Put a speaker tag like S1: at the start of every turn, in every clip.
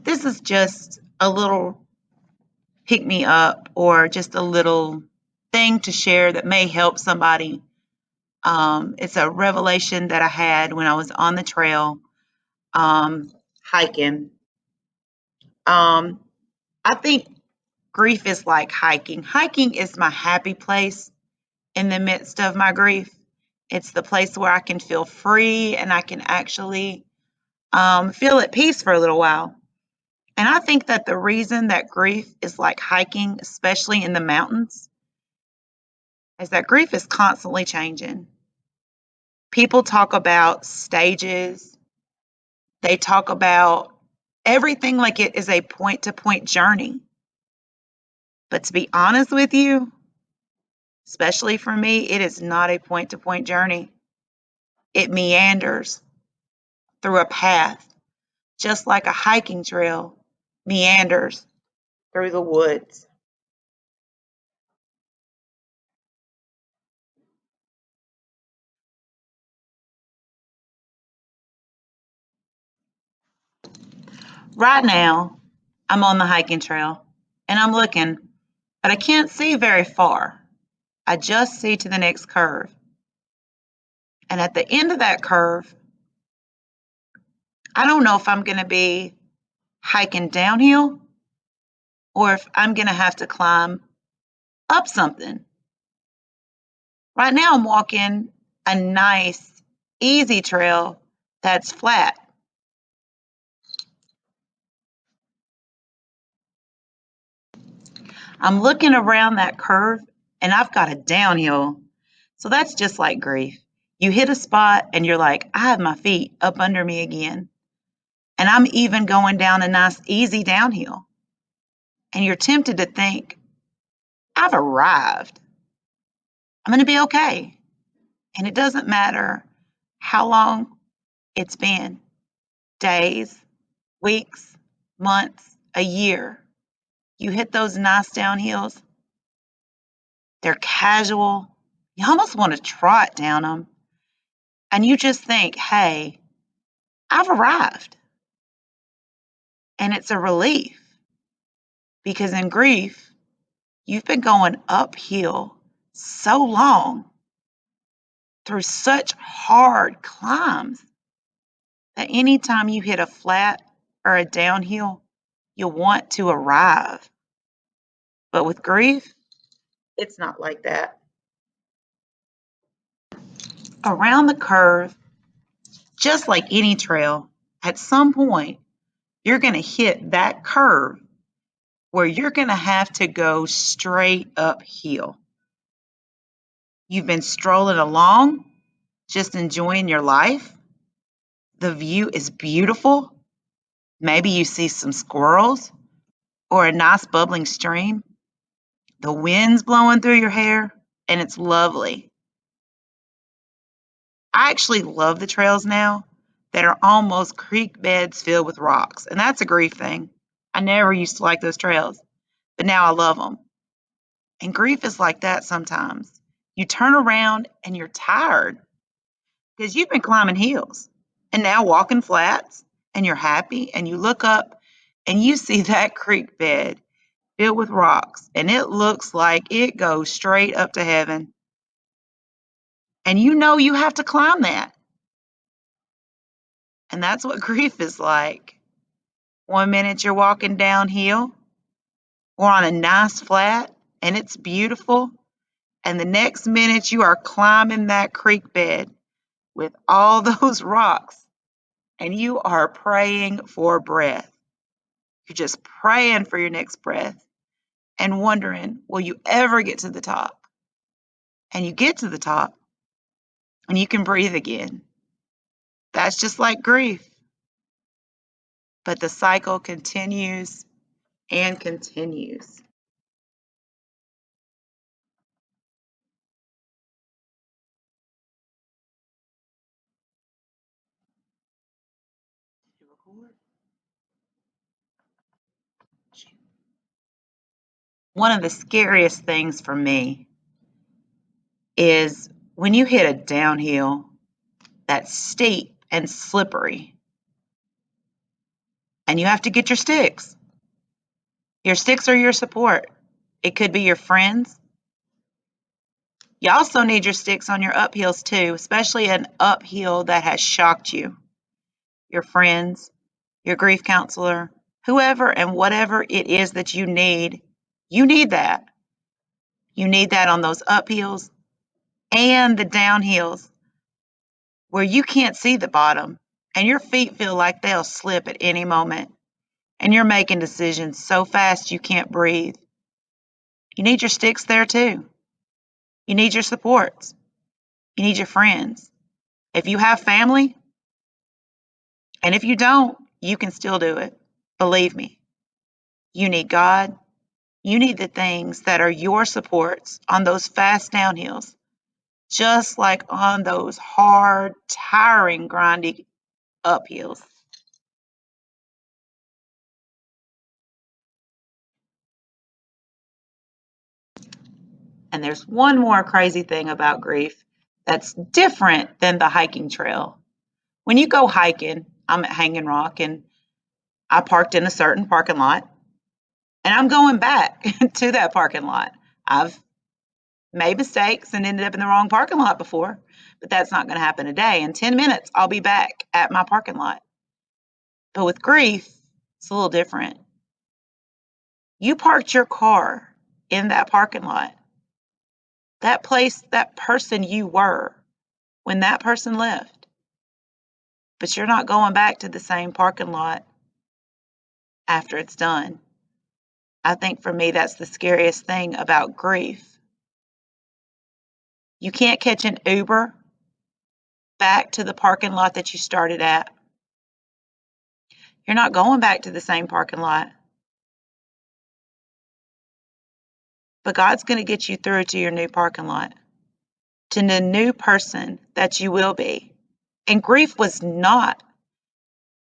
S1: This is just a little pick me up or just a little thing to share that may help somebody. It's a revelation that I had when I was on the trail hiking. Um, I think grief is like hiking. Hiking is my happy place in the midst of my grief. It's the place where I can feel free and I can actually feel at peace for a little while. And I think that the reason that grief is like hiking, especially in the mountains, is that grief is constantly changing. People talk about stages, they talk about everything like it is a point to point journey. But to be honest with you, especially for me, it is not a point to point journey. It meanders through a path, just like a hiking trail meanders through the woods. Right now, I'm on the hiking trail and I'm looking, but I can't see very far. I just see to the next curve. And at the end of that curve, I don't know if I'm going to be hiking downhill or if I'm going to have to climb up something. Right now, I'm walking a nice, easy trail that's flat. I'm looking around that curve and I've got a downhill. So that's just like grief. You hit a spot and you're like, I have my feet up under me again. And I'm even going down a nice, easy downhill. And you're tempted to think, I've arrived. I'm going to be okay. And it doesn't matter how long it's been, days, weeks, months, a year. You hit those nice downhills, they're casual. You almost want to trot down them. And you just think, hey, I've arrived. And it's a relief because in grief, you've been going uphill so long through such hard climbs that anytime you hit a flat or a downhill, you want to arrive. But with grief, it's not like that. Around the curve, just like any trail, at some point, you're going to hit that curve where you're going to have to go straight uphill. You've been strolling along, just enjoying your life. The view is beautiful. Maybe you see some squirrels or a nice bubbling stream. The wind's blowing through your hair, and it's lovely. I actually love the trails now that are almost creek beds filled with rocks, and that's a grief thing. I never used to like those trails, but now I love them. And grief is like that sometimes. You turn around and you're tired because you've been climbing hills and now walking flats, and you're happy and you look up and you see that creek bed filled with rocks, and it looks like it goes straight up to heaven. And you know you have to climb that. And that's what grief is like. One minute you're walking downhill or on a nice flat and it's beautiful. And the next minute you are climbing that creek bed with all those rocks and you are praying for breath. You're just praying for your next breath and wondering, will you ever get to the top? And you get to the top and you can breathe again. That's just like grief. But the cycle continues and continues. One of the scariest things for me is when you hit a downhill that's steep and slippery. And you have to get your sticks. Your sticks are your support. It could be your friends. You also need your sticks on your uphills too, especially an uphill that has shocked you. Your friends, your grief counselor, whoever and whatever it is that you need that. You need that on those uphills and the downhills where you can't see the bottom and your feet feel like they'll slip at any moment and you're making decisions so fast you can't breathe. You need your sticks there too. You need your supports. You need your friends. If you have family, and if you don't, you can still do it. Believe me. You need God. You need the things that are your supports on those fast downhills, just like on those hard, tiring, grindy uphills. And there's one more crazy thing about grief that's different than the hiking trail. When you go hiking, I'm at Hanging Rock and I parked in a certain parking lot and I'm going back to that parking lot. I've made mistakes and ended up in the wrong parking lot before, but that's not going to happen today. In 10 minutes, I'll be back at my parking lot. But with grief, it's a little different. You parked your car in that parking lot, that place, that person you were when that person left. But you're not going back to the same parking lot after it's done. I think for me, that's the scariest thing about grief. You can't catch an Uber back to the parking lot that you started at. You're not going back to the same parking lot. But God's going to get you through to your new parking lot, to the new person that you will be. And grief was not,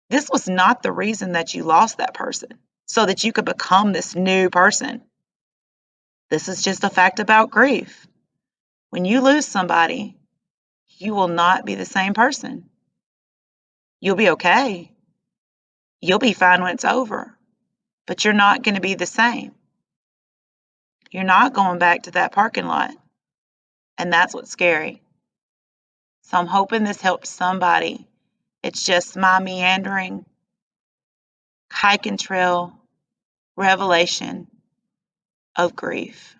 S1: this was not the reason that you lost that person, so that you could become this new person. This is just a fact about grief. When you lose somebody, you will not be the same person. You'll be okay. You'll be fine when it's over, but you're not going to be the same. You're not going back to that parking lot. And that's what's scary. So I'm hoping this helps somebody. It's just my meandering hike and trail revelation of grief.